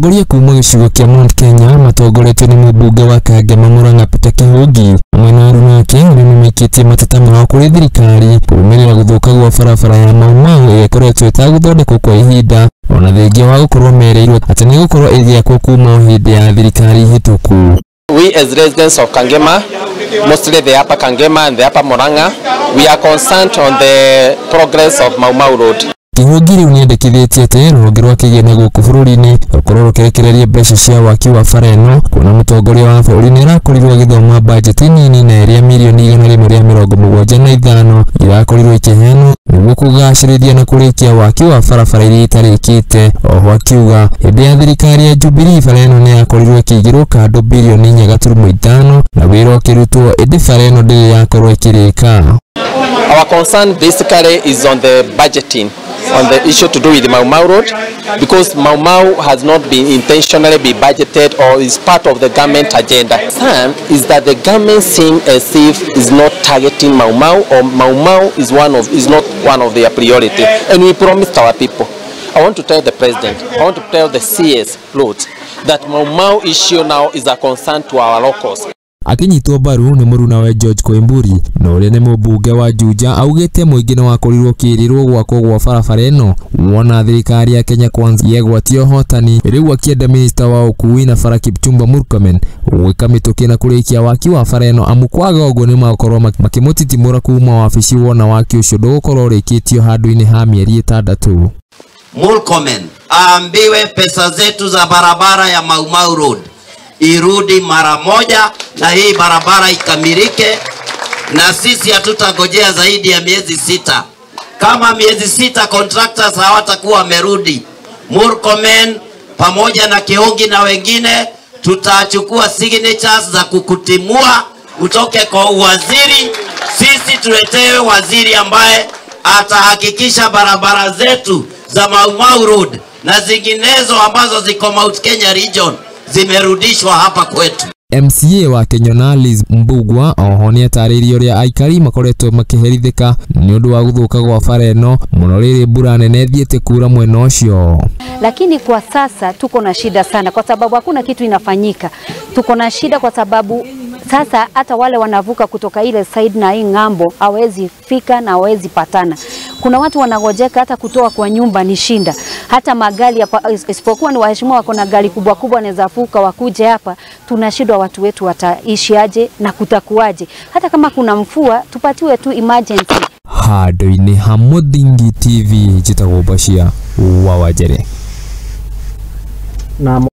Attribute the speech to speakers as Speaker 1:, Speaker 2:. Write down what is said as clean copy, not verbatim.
Speaker 1: Goria kuma gicigo kia Mount Kenya matongoretio ni Mumbunge wa Kangema kihungi mwena urunake uri nimaiketie mateta mao kuri thirikari kurumirira guthuka gwa barabara ya Maumau ikoretwo itaguthondekwo kwa ihinda ona thengia wa gukorwo mereirwo ati ni gukorwo igiakwo kuma hindi ya thirikari hituku.
Speaker 2: We as residents of Kangema, mostly the upper Kangema and the upper Murang'a, we are concerned on the progress of Maumau Road.
Speaker 1: Kihungi riu niendekithitie ati rũhonge rwa kĩgĩna gũkũ bũrũri-inĩ rukorwo rũkĩrekereria mbeca cia waki wa bara ĩno kuona mũtongoria wa bũrũri nĩarakorirwo agĩthoma bajeti nini na iria mirioni 175 irakorirwo ikĩheanwo nĩguo kũgacĩrithia na kũrĩkia waki wa barabara iria itarikete. Oho akiuga hĩndĩ ya thirikari ya Jubilee bara ĩno nĩyakorirwo ĩkĩigĩrwo kando birioni 4.5 na wĩra ũkĩrutwo ĩndĩ bara ĩno ndĩrĩ yakorwo ĩkĩrĩka.
Speaker 2: Our concern basically is on the budgeting, on the issue to do with the Maumau Road, because Maumau has not been intentionally budgeted or is part of the government agenda. Concern is that the government seeing as if is not targeting Maumau, or Maumau is not one of their priority, and we promised our people. I want to tell the president, I want to tell the CS roads that Maumau issue now is a concern to our locals.
Speaker 1: Akinyitwo mbaru ni murunawe kiomburi na uria ni mumbunge wa juja augite muingi ni wakorirwo kirirwo gwakwo gwa barabara ino wona thirikari ya Kenya Kwanza yegwatio hotani riu akienda minista wa ukui na bara kipchumba murkomen gwika mituki na kurikia waki wa bara ino amukwaga uguo ni makorwo makimutitimura kuma wabici wona waki ucio ndugukorwo urikitio handu-ini ha mieri 6.
Speaker 3: Murkomen aambiwe pesa zetu za barabara ya Maumau Road irudi mara moja na hii barabara ikamilike, na sisi hatutangojea zaidi ya miezi 6. Kama miezi 6 contractors hawatakuwa wamerudi, Murkomen pamoja na Kihungi na wengine tutachukua signatures za kukutimua utoke kwa uwaziri, sisi tuletewe waziri ambaye atahakikisha barabara zetu za Maumau Road na zinginezo ambazo ziko Mount Kenya region zimerudishwa hapa kwetu.
Speaker 1: MCA wa Kenya Liz Mbugwa oho ni ataririo ria aikari makoretwo makiherithika ni undu wa guthuka gwa bara ino muno riri mbura nene thiete kura mwena ucio.
Speaker 4: Lakini kwa sasa tuko na shida sana kwa sababu hakuna kitu inafanyika. Tuko na shida kwa sababu sasa hata wale wanavuka kutoka ile side na hii ngambo hawezi fika na hawezi patana. Kuna watu wanagojeka hata kutoa kwa nyumba ni shinda. Hata magari isipokuwa ni waheshimiwa wako na gari kubwa kubwa wanaweza fuka wakuje hapa, tunashindwa watu wetu wataishi aje na kutakuaje. Hata kama kuna mvua tupatiwe tu emergency.
Speaker 1: Handu-ini ha Mumbunge TV jitagwo Bashia wa Wajere.